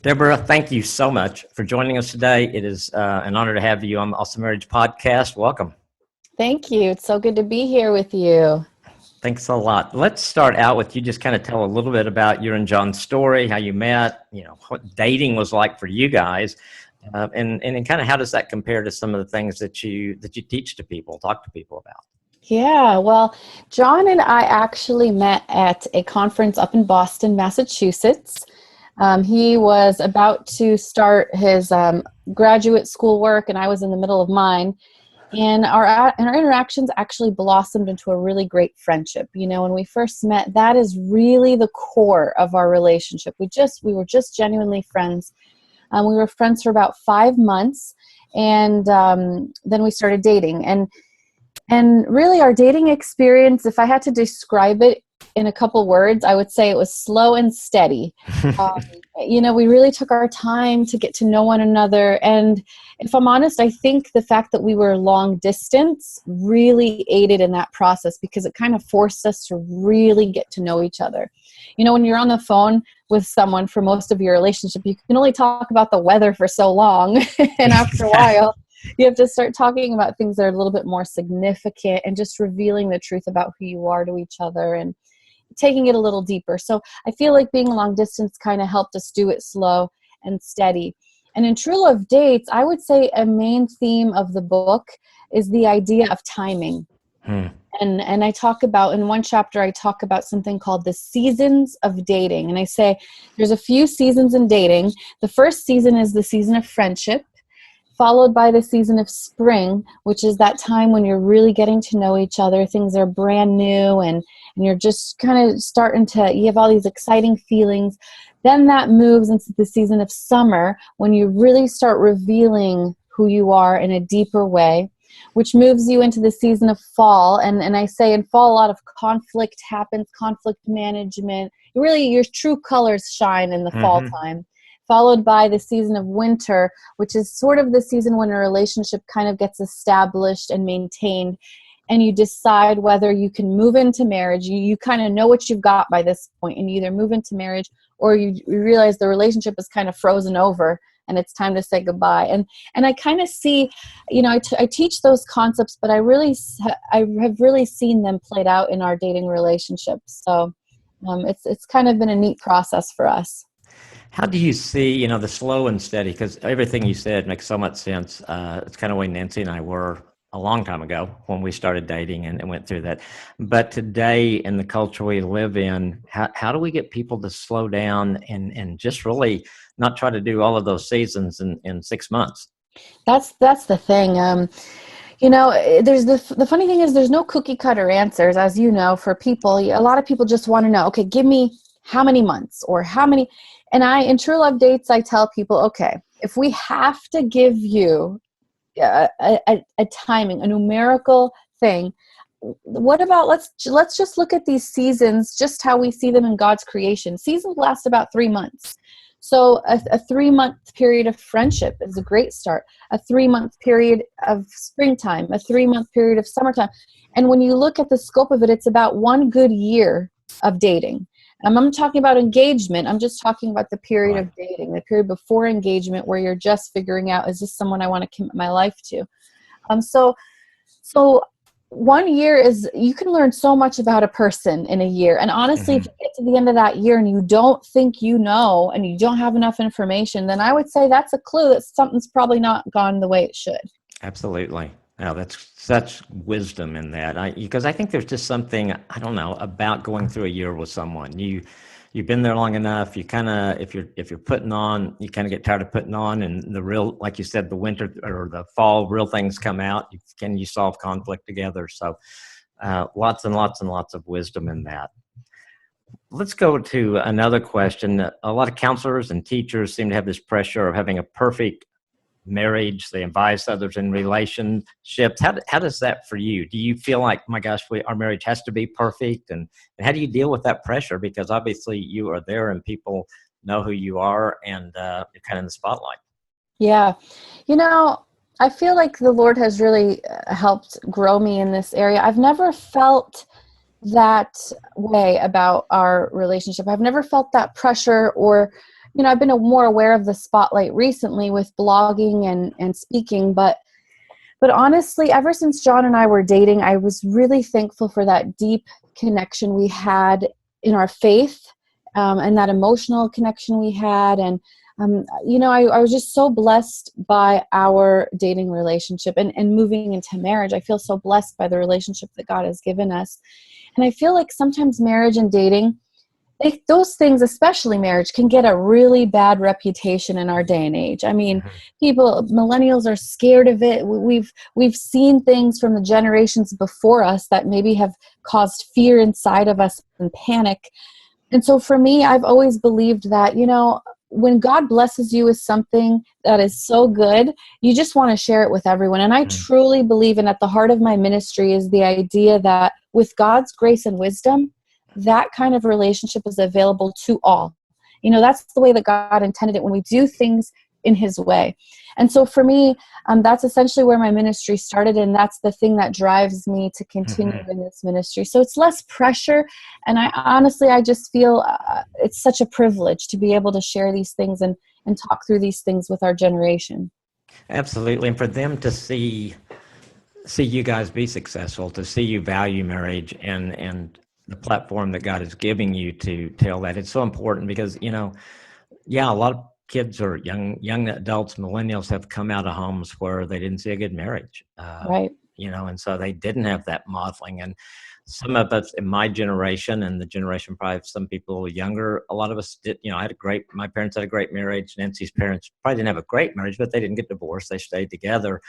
Deborah, thank you so much for joining us today. It is an honor to have you on the Awesome Marriage Podcast. Welcome. Thank you. It's so good to be here with you. Thanks a lot. Let's start out with you just kind of tell a little bit about your and John's story, how you met, what dating was like for you guys, and kind of how does that compare to some of the things that you teach to people, talk to people about? Yeah, well, John and I actually met at a conference up in Boston, Massachusetts. He was about to start his graduate school work, and I was in the middle of mine. And our interactions actually blossomed into a really great friendship. When we first met, that is really the core of our relationship. We were just genuinely friends. We were friends for about 5 months, and then we started dating. And really, our dating experience, if I had to describe it in a couple words, I would say it was slow and steady. We really took our time to get to know one another. And if I'm honest, I think the fact that we were long distance really aided in that process because it kind of forced us to really get to know each other. When you're on the phone with someone for most of your relationship, you can only talk about the weather for so long. And after a while, you have to start talking about things that are a little bit more significant and just revealing the truth about who you are to each other and taking it a little deeper. So I feel like being long distance kind of helped us do it slow and steady. And in True Love Dates, I would say a main theme of the book is the idea of timing. And I talk about, in one chapter, I talk about something called the seasons of dating. And I say there's a few seasons in dating. The first season is the season of friendship, followed by the season of spring, which is that time when you're really getting to know each other. Things are brand new and you're just kind of you have all these exciting feelings. Then that moves into the season of summer when you really start revealing who you are in a deeper way, which moves you into the season of fall. And I say in fall, a lot of conflict happens, conflict management. Really, your true colors shine in the fall time. Followed by the season of winter, which is sort of the season when a relationship kind of gets established and maintained, and you decide whether you can move into marriage. You kind of know what you've got by this point, and you either move into marriage or you realize the relationship is kind of frozen over and it's time to say goodbye. And I kind of see, I teach those concepts, but I have really seen them played out in our dating relationships. So it's kind of been a neat process for us. How do you see, the slow and steady? Because everything you said makes so much sense. It's kind of the way Nancy and I were a long time ago when we started dating and went through that. But today in the culture we live in, how do we get people to slow down and just really not try to do all of those seasons in 6 months? That's the thing. There's the funny thing is there's no cookie cutter answers, as you know, for people. A lot of people just want to know, okay, give me how many months or how many. And in True Love Dates, I tell people, okay, if we have to give you a timing, a numerical thing, what about let's just look at these seasons, just how we see them in God's creation. Seasons last about 3 months. So a 3-month period of friendship is a great start. A 3-month period of springtime, a 3-month period of summertime. And when you look at the scope of it, it's about 1 good year of dating. I'm talking about engagement. I'm just talking about the period of dating, the period before engagement where you're just figuring out, is this someone I want to commit my life to? So 1 year is, you can learn so much about a person in a year. And honestly, if you get to the end of that year and you don't think you know and you don't have enough information, then I would say that's a clue that something's probably not gone the way it should. Absolutely. Now, that's such wisdom in that. Because I think there's just something, I don't know, about going through a year with someone. You've been there long enough. You kind of, if you're putting on, you kind of get tired of putting on, and the real, like you said, the winter or the fall, real things come out. You solve conflict together? So lots and lots and lots of wisdom in that. Let's go to another question. A lot of counselors and teachers seem to have this pressure of having a perfect marriage. They advise others in relationships. How does that for you? Do you feel like, my gosh, our marriage has to be perfect? And how do you deal with that pressure? Because obviously you are there and people know who you are, and you're kind of in the spotlight. Yeah. I feel like the Lord has really helped grow me in this area. I've never felt that way about our relationship. I've never felt that pressure or I've been more aware of the spotlight recently with blogging and speaking, but honestly, ever since John and I were dating, I was really thankful for that deep connection we had in our faith, and that emotional connection we had. And, I was just so blessed by our dating relationship and moving into marriage. I feel so blessed by the relationship that God has given us. And I feel like sometimes marriage and dating, those things, especially marriage, can get a really bad reputation in our day and age. I mean, millennials are scared of it. We've seen things from the generations before us that maybe have caused fear inside of us and panic. And so for me, I've always believed that, when God blesses you with something that is so good, you just want to share it with everyone. And I truly believe, and at the heart of my ministry is the idea that with God's grace and wisdom, that kind of relationship is available to all. That's the way that God intended it when we do things in His way. And so for me, that's essentially where my ministry started, and that's the thing that drives me to continue in this ministry. So it's less pressure, and I just feel it's such a privilege to be able to share these things and talk through these things with our generation. Absolutely. And for them to see you guys be successful, to see you value marriage and the platform that God is giving you to tell that, it's so important because, a lot of kids or young adults, millennials, have come out of homes where they didn't see a good marriage. Right. And so they didn't have that modeling. And some of us in my generation and the generation probably of some people younger, a lot of us did, my parents had a great marriage. Nancy's parents probably didn't have a great marriage, but they didn't get divorced. They stayed together.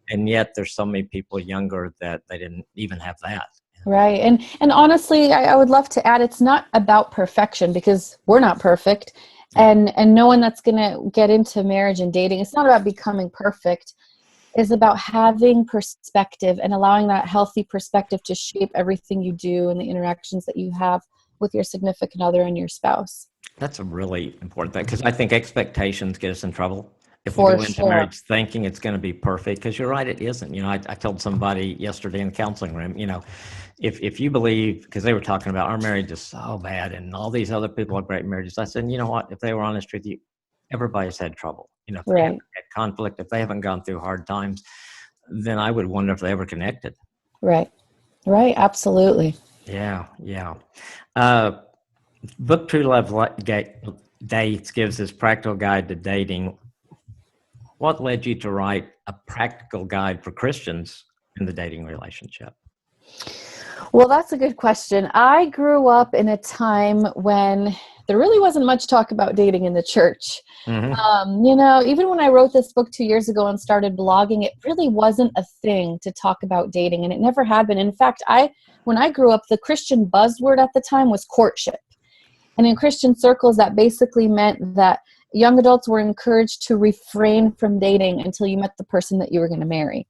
And yet there's so many people younger that they didn't even have that. Right. And honestly, I would love to add, it's not about perfection because we're not perfect. And no one that's going to get into marriage and dating, it's not about becoming perfect. It's about having perspective and allowing that healthy perspective to shape everything you do and the interactions that you have with your significant other and your spouse. That's a really important thing because I think expectations get us in trouble. If we For go into sure. marriage thinking it's going to be perfect, because you're right, it isn't. I told somebody yesterday in the counseling room, if you believe, because they were talking about our marriage is so bad and all these other people have great marriages, I said, you know what, if they were honest with you, everybody's had trouble. If they haven't had conflict, if they haven't gone through hard times, then I would wonder if they ever connected. Right. Absolutely. Yeah. Book True Love Dates gives this practical guide to dating. What led you to write a practical guide for Christians in the dating relationship? Well, that's a good question. I grew up in a time when there really wasn't much talk about dating in the church. Even when I wrote this book 2 years ago and started blogging, it really wasn't a thing to talk about dating, and it never had been. In fact, when I grew up, the Christian buzzword at the time was courtship. And in Christian circles, that basically meant that young adults were encouraged to refrain from dating until you met the person that you were going to marry.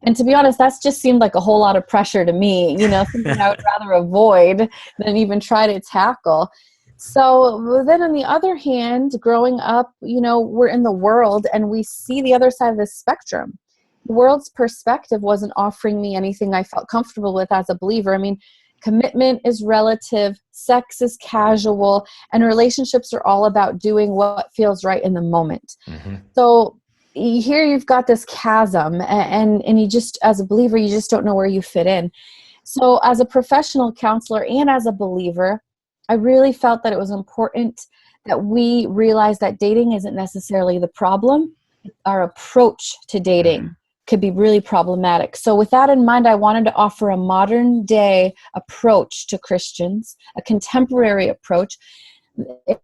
And to be honest, that's just seemed like a whole lot of pressure to me, something I would rather avoid than even try to tackle. So then on the other hand, growing up, we're in the world and we see the other side of the spectrum. The world's perspective wasn't offering me anything I felt comfortable with as a believer. I mean, commitment is relative, sex is casual, and relationships are all about doing what feels right in the moment. So here you've got this chasm, and you just, as a believer, you just don't know where you fit in. So as a professional counselor and as a believer, I really felt that it was important that we realize that dating isn't necessarily the problem. Our approach to dating could be really problematic. So with that in mind, I wanted to offer a modern day approach to Christians, a contemporary approach,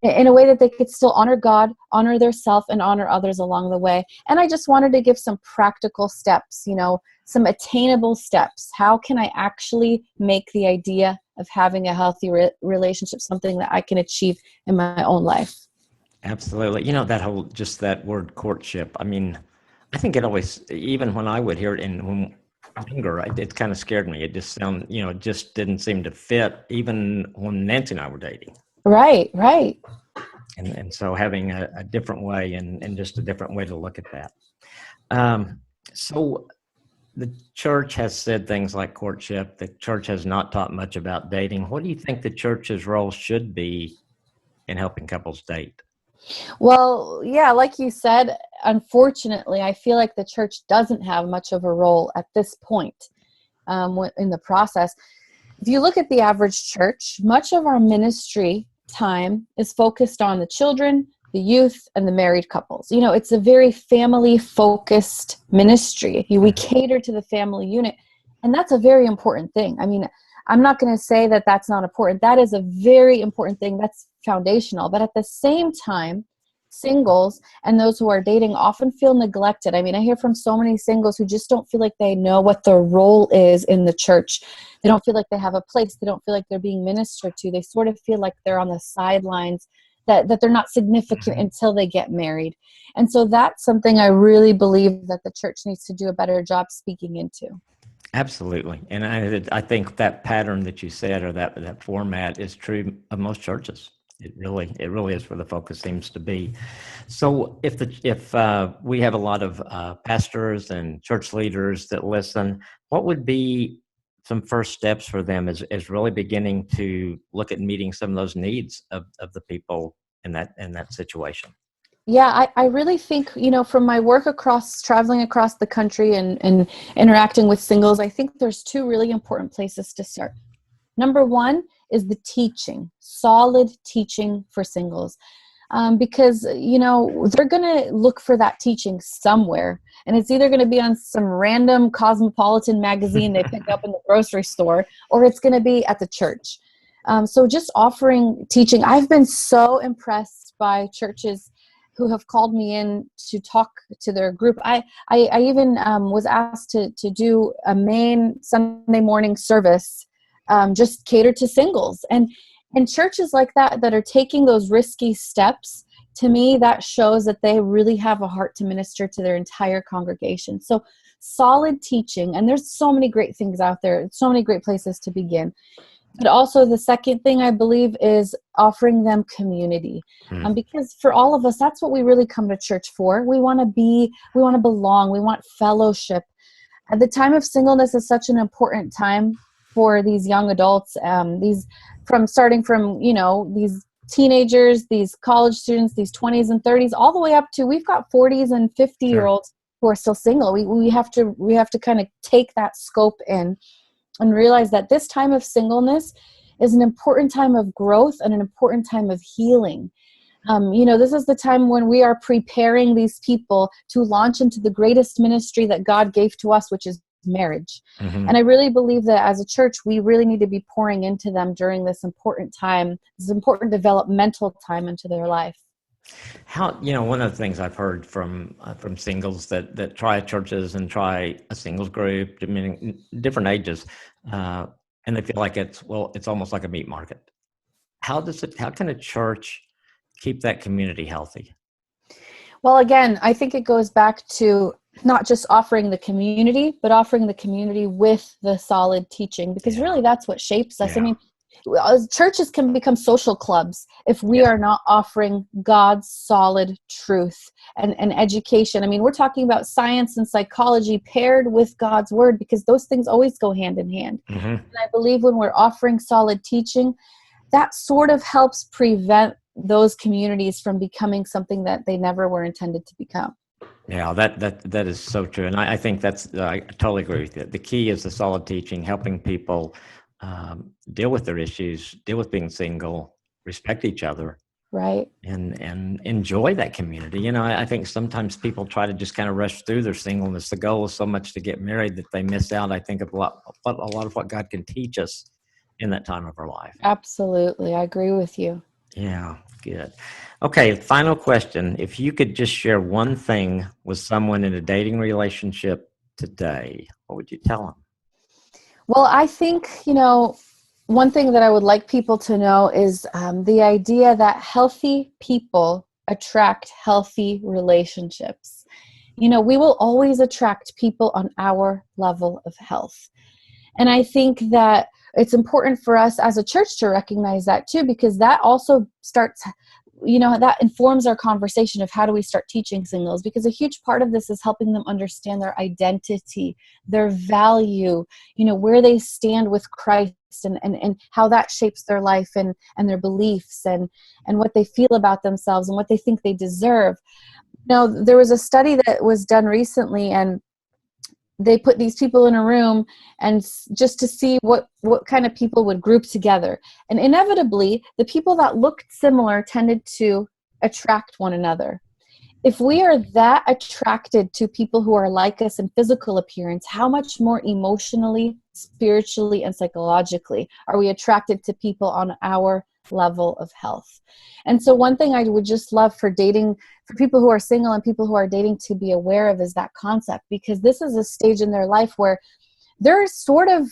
in a way that they could still honor God, honor their self, and honor others along the way. And I just wanted to give some practical steps, some attainable steps. How can I actually make the idea of having a healthy relationship something that I can achieve in my own life? Absolutely. That word courtship, I mean, I think it always, even when I would hear it when younger, it kind of scared me. It just it just didn't seem to fit even when Nancy and I were dating. Right. And so having a different way and just a different way to look at that. So the church has said things like courtship. The church has not taught much about dating. What do you think the church's role should be in helping couples date? Well, yeah, like you said, unfortunately, I feel like the church doesn't have much of a role at this point in the process. If you look at the average church, much of our ministry time is focused on the children, the youth, and the married couples. You know, it's a very family-focused ministry. We cater to the family unit, and that's a very important thing. I mean, I'm not going to say that that's not important. That is a very important thing. That's foundational. But at the same time, singles and those who are dating often feel neglected. I mean, I hear from so many singles who just don't feel like they know what their role is in the church. They don't feel like they have a place. They don't feel like they're being ministered to. They sort of feel like they're on the sidelines, that they're not significant until they get married. And so that's something I really believe that the church needs to do a better job speaking into. Absolutely. And I think that pattern that you said, or that format, is true of most churches. It really is where the focus seems to be. So if we have a lot of pastors and church leaders that listen, what would be some first steps for them as really beginning to look at meeting some of those needs of the people in that situation? Yeah, I really think, from my work traveling across the country and interacting with singles, I think there's two really important places to start. Number one is the teaching, solid teaching for singles. Because, they're going to look for that teaching somewhere. And it's either going to be on some random cosmopolitan magazine they pick up in the grocery store, or it's going to be at the church. So just offering teaching. I've been so impressed by churches who have called me in to talk to their group. I even was asked to do a main Sunday morning service, just catered to singles. And churches like that are taking those risky steps, to me, that shows that they really have a heart to minister to their entire congregation. So solid teaching, and there's so many great things out there, so many great places to begin. But also the second thing I believe is offering them community. Because for all of us, that's what we really come to church for. We want to belong, we want fellowship. At the time of singleness is such an important time for these young adults, starting from these teenagers, these college students, these 20s and 30s, all the way up to, we've got 40s and 50-year-olds who are still single. We have to kind of take that scope in and realize that this time of singleness is an important time of growth and an important time of healing. This is the time when we are preparing these people to launch into the greatest ministry that God gave to us, which is marriage. And I really believe that as a church, we really need to be pouring into them during this important time, this important developmental time into their life. How, one of the things I've heard from singles that try churches and try a singles group, meaning different ages, and they feel like it's almost like a meat market. How can a church keep that community healthy? Well, again, I think it goes back to not just offering the community, but offering the community with the solid teaching, because really that's what shapes us. I mean, churches can become social clubs if we are not offering God's solid truth and education. I mean, we're talking about science and psychology paired with God's word, because those things always go hand in hand. And I believe when we're offering solid teaching, that sort of helps prevent those communities from becoming something that they never were intended to become. Yeah, that is so true. And I think I totally agree with you. The key is the solid teaching, helping people deal with their issues, deal with being single, respect each other, right, and enjoy that community. I think sometimes people try to just kind of rush through their singleness. The goal is so much to get married that they miss out, I think, of a lot of what God can teach us in that time of our life. Absolutely, I agree with you. Yeah, good. Okay, final question. If you could just share one thing with someone in a dating relationship today, what would you tell them? Well, I think, one thing that I would like people to know is the idea that healthy people attract healthy relationships. We will always attract people on our level of health. And I think that it's important for us as a church to recognize that too, because that also starts, that informs our conversation of how do we start teaching singles, because a huge part of this is helping them understand their identity, their value, where they stand with Christ and how that shapes their life and their beliefs and what they feel about themselves and what they think they deserve. There was a study that was done recently, and they put these people in a room and just to see what kind of people would group together. And inevitably, the people that looked similar tended to attract one another. If we are that attracted to people who are like us in physical appearance, how much more emotionally, spiritually, and psychologically are we attracted to people on our level of health? And so one thing I would just love for people who are single and people who are dating to be aware of is that concept, because this is a stage in their life where they're sort of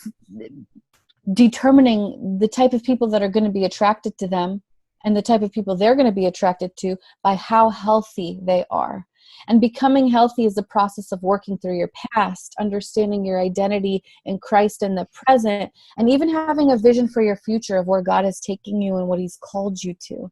determining the type of people that are going to be attracted to them and the type of people they're going to be attracted to by how healthy they are. And becoming healthy is a process of working through your past, understanding your identity in Christ in the present, and even having a vision for your future of where God is taking you and what He's called you to.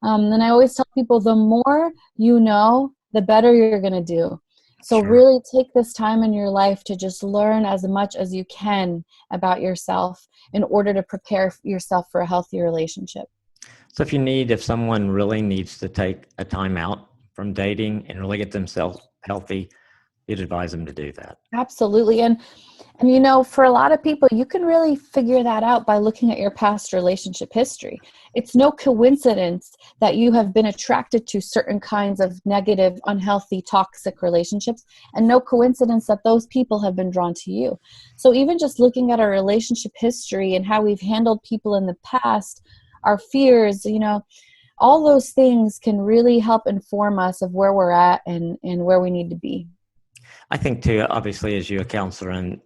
And I always tell people, the more you know, the better you're going to do. So really take this time in your life to just learn as much as you can about yourself in order to prepare yourself for a healthy relationship. So if someone really needs to take a time out from dating and really get themselves healthy, you'd advise them to do that. Absolutely. And for a lot of people, you can really figure that out by looking at your past relationship history. It's no coincidence that you have been attracted to certain kinds of negative, unhealthy, toxic relationships, and no coincidence that those people have been drawn to you. So even just looking at our relationship history and how we've handled people in the past, our fears, all those things can really help inform us of where we're at and where we need to be. I think too, obviously, as you a counselor and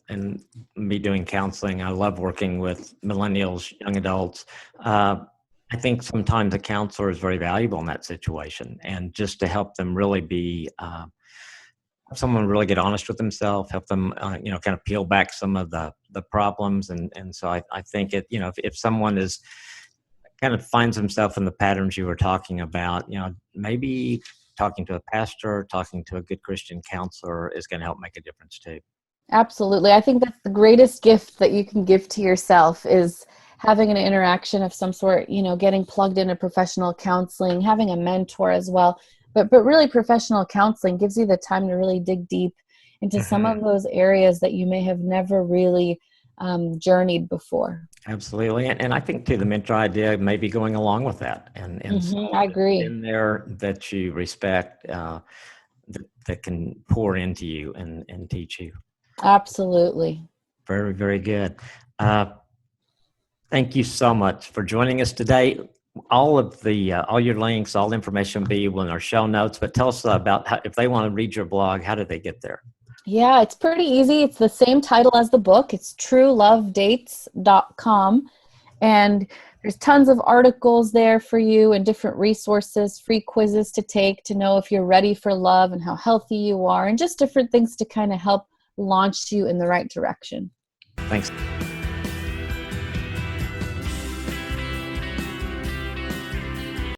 me doing counseling, I love working with millennials, young adults. I think sometimes a counselor is very valuable in that situation, and just to help them really be someone really get honest with themselves, help them, kind of peel back some of the problems. And so I think if someone is kind of finds himself in the patterns you were talking about, maybe talking to a pastor, talking to a good Christian counselor is going to help make a difference too. Absolutely. I think that's the greatest gift that you can give to yourself is having an interaction of some sort, getting plugged into professional counseling, having a mentor as well. But really professional counseling gives you the time to really dig deep into some of those areas that you may have never really journeyed before. Absolutely. And I think too, the mentor idea may be going along with that. And I agree. In there that you respect, that can pour into you and teach you. Absolutely. Very, very good. Thank you so much for joining us today. All your links, all the information will be in our show notes, but tell us about if they want to read your blog, how do they get there? Yeah, it's pretty easy. It's the same title as the book. It's truelovedates.com. And there's tons of articles there for you and different resources, free quizzes to take to know if you're ready for love and how healthy you are, and just different things to kind of help launch you in the right direction. Thanks.